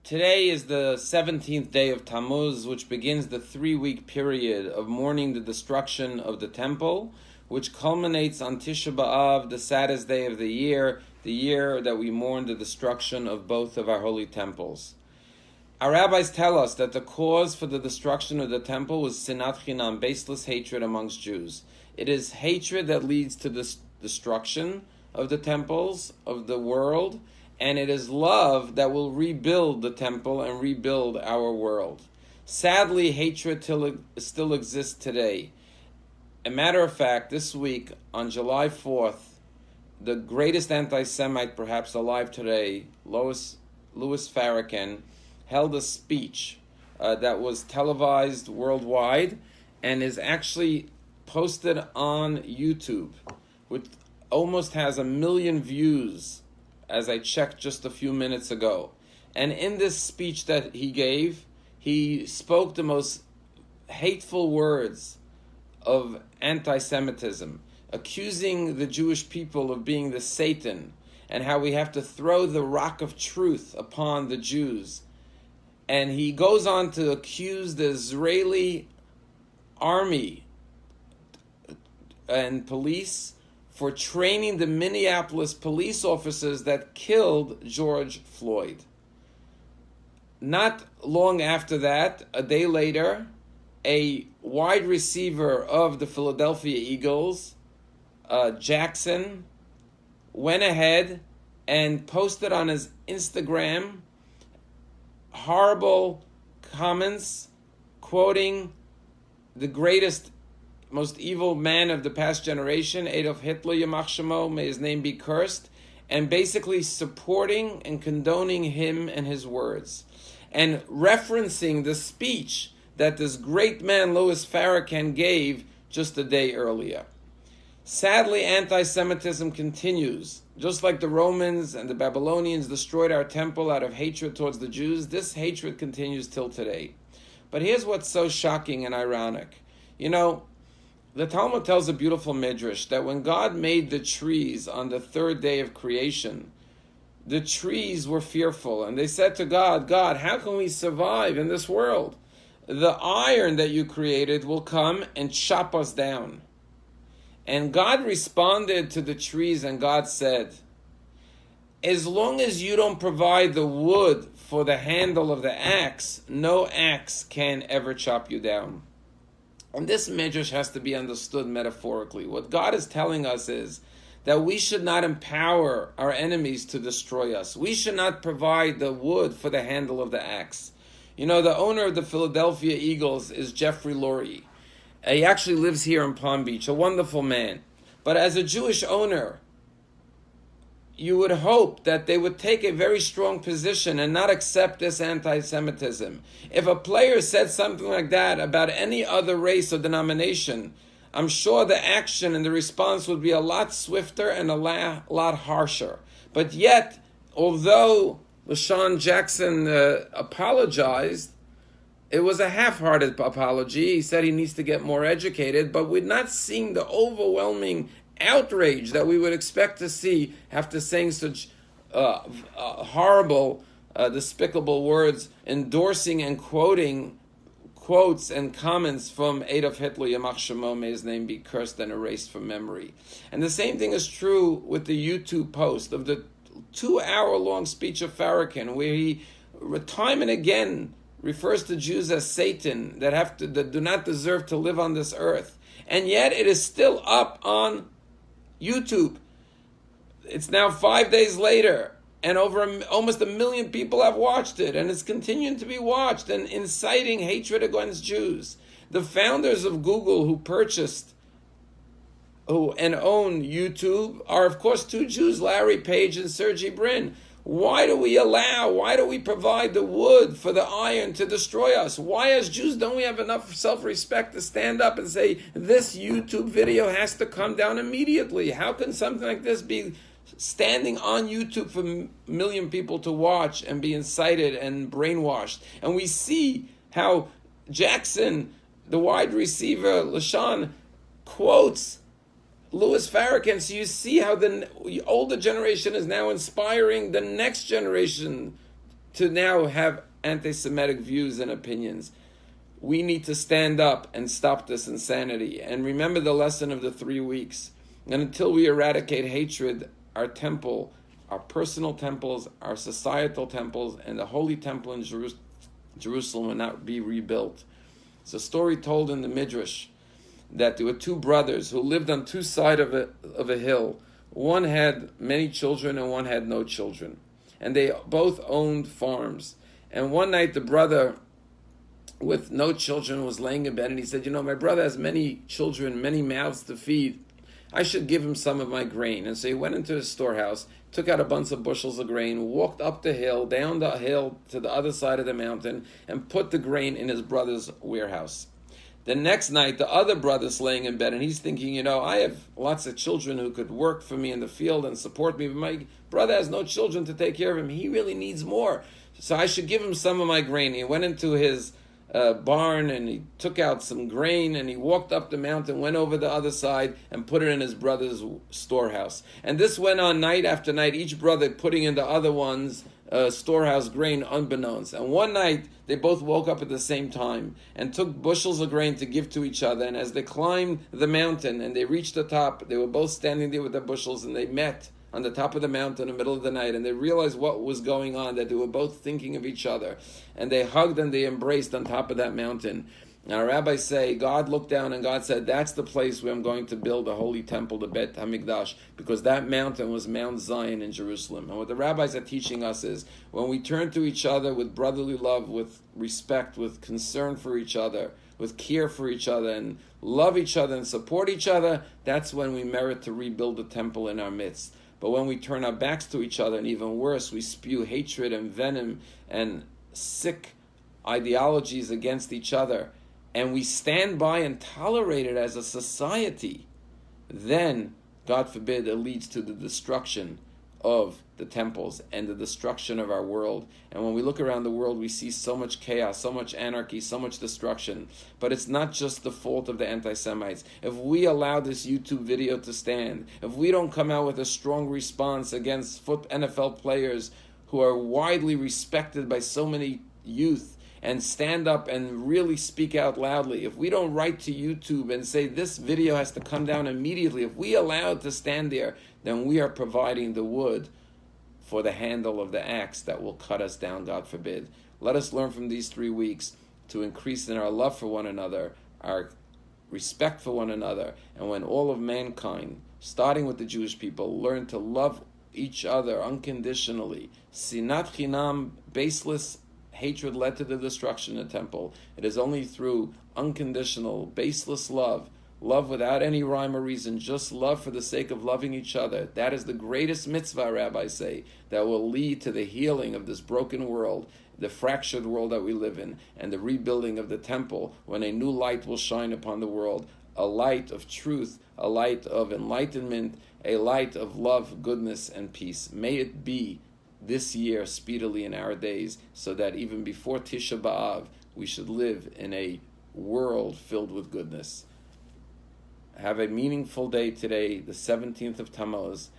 Today is the 17th day of Tammuz, which begins the 3-week period of mourning the destruction of the temple, which culminates on Tisha B'Av, the saddest day of the year that we mourn the destruction of both of our holy temples. Our rabbis tell us that the cause for the destruction of the temple was sinat chinam, baseless hatred amongst Jews. It is hatred that leads to the destruction of the temples, of the world, and it is love that will rebuild the temple and rebuild our world. Sadly, hatred still exists today. A matter of fact, this week, on July 4th, the greatest anti-Semite perhaps alive today, Louis Farrakhan, held a speech that was televised worldwide and is actually posted on YouTube, which almost has 1 million views, as I checked just a few minutes ago. And in this speech that he gave, he spoke the most hateful words of anti-Semitism, accusing the Jewish people of being the Satan, and how we have to throw the rock of truth upon the Jews. And he goes on to accuse the Israeli army and police for training the Minneapolis police officers that killed George Floyd. Not long after that, a day later, a wide receiver of the Philadelphia Eagles, Jackson, went ahead and posted on his Instagram horrible comments quoting the greatest, most evil man of the past generation, Adolf Hitler, Yamach Shemo, may his name be cursed, and basically supporting and condoning him and his words, and referencing the speech that this great man Louis Farrakhan gave just a day earlier. Sadly, anti-Semitism continues. Just like the Romans and the Babylonians destroyed our temple out of hatred towards the Jews, this hatred continues till today. But here's what's so shocking and ironic. You know, the Talmud tells a beautiful midrash that when God made the trees on the third day of creation, the trees were fearful, and they said to God, God, how can we survive in this world? The iron that you created will come and chop us down. And God responded to the trees, and God said, as long as you don't provide the wood for the handle of the axe, no axe can ever chop you down. And this midrash has to be understood metaphorically. What God is telling us is that we should not empower our enemies to destroy us. We should not provide the wood for the handle of the axe. You know, the owner of the Philadelphia Eagles is Jeffrey Lurie. He actually lives here in Palm Beach, a wonderful man. But as a Jewish owner, you would hope that they would take a very strong position and not accept this anti-Semitism. If a player said something like that about any other race or denomination, I'm sure the action and the response would be a lot swifter and a lot harsher. But yet, although LaShawn Jackson apologized, it was a half-hearted apology. He said he needs to get more educated, but we're not seeing the overwhelming outrage that we would expect to see after saying such horrible, despicable words, endorsing and quoting quotes and comments from Adolf Hitler, Yamach Shemo, may his name be cursed and erased from memory. And the same thing is true with the YouTube post of the 2-hour-long speech of Farrakhan, where he time and again refers to Jews as Satan, that do not deserve to live on this earth. And yet it is still up on YouTube. It's now 5 days later, and almost 1 million people have watched it, and it's continuing to be watched and inciting hatred against Jews. The founders of Google who purchased and own YouTube are, of course, 2 Jews, Larry Page and Sergey Brin. Why do we provide the wood for the iron to destroy us? Why, as Jews, don't we have enough self-respect to stand up and say, this YouTube video has to come down immediately? How can something like this be standing on YouTube for 1 million people to watch and be incited and brainwashed? And we see how Jackson, the wide receiver, LaShawn, quotes Louis Farrakhan. So you see how the older generation is now inspiring the next generation to now have anti-Semitic views and opinions. We need to stand up and stop this insanity. And remember the lesson of the 3 weeks. And until we eradicate hatred, our temple, our personal temples, our societal temples, and the holy temple in Jerusalem will not be rebuilt. It's a story told in the Midrash that there were 2 brothers who lived on 2 sides of a hill. One had many children and one had no children. And they both owned farms. And one night the brother with no children was laying in bed, and he said, my brother has many children, many mouths to feed. I should give him some of my grain. And so he went into his storehouse, took out a bunch of bushels of grain, walked up the hill, down the hill to the other side of the mountain, and put the grain in his brother's warehouse. The next night, the other brother's laying in bed, and he's thinking, I have lots of children who could work for me in the field and support me, but my brother has no children to take care of him. He really needs more. So I should give him some of my grain. He went into his barn, and he took out some grain, and he walked up the mountain, went over the other side, and put it in his brother's storehouse. And this went on night after night, each brother putting in the other one's storehouse grain unbeknownst. And one night, they both woke up at the same time and took bushels of grain to give to each other. And as they climbed the mountain and they reached the top, they were both standing there with their bushels, and they met on the top of the mountain in the middle of the night, and they realized what was going on, that they were both thinking of each other, and they hugged and they embraced on top of that mountain. Now, rabbis say, God looked down and God said, that's the place where I'm going to build the holy temple, the Bet HaMikdash, because that mountain was Mount Zion in Jerusalem. And what the rabbis are teaching us is, when we turn to each other with brotherly love, with respect, with concern for each other, with care for each other, and love each other and support each other, that's when we merit to rebuild the temple in our midst. But when we turn our backs to each other, and even worse, we spew hatred and venom and sick ideologies against each other, and we stand by and tolerate it as a society, then, God forbid, it leads to the destruction of the temples and the destruction of our world. And when we look around the world, we see so much chaos, so much anarchy, so much destruction. But it's not just the fault of the anti-Semites. If we allow this YouTube video to stand, if we don't come out with a strong response against NFL players who are widely respected by so many youth, and stand up and really speak out loudly, if we don't write to YouTube and say this video has to come down immediately, if we allow it to stand there, then we are providing the wood for the handle of the axe that will cut us down, God forbid. Let us learn from these 3 weeks to increase in our love for one another, our respect for one another, and when all of mankind, starting with the Jewish people, learn to love each other unconditionally, sinat chinam, baseless hatred led to the destruction of the temple. It is only through unconditional, baseless love, love without any rhyme or reason, just love for the sake of loving each other. That is the greatest mitzvah, rabbis say, that will lead to the healing of this broken world, the fractured world that we live in, and the rebuilding of the temple, when a new light will shine upon the world, a light of truth, a light of enlightenment, a light of love, goodness, and peace. May it be this year speedily in our days, so that even before Tisha B'Av, we should live in a world filled with goodness. Have a meaningful day today, the 17th of Tammuz,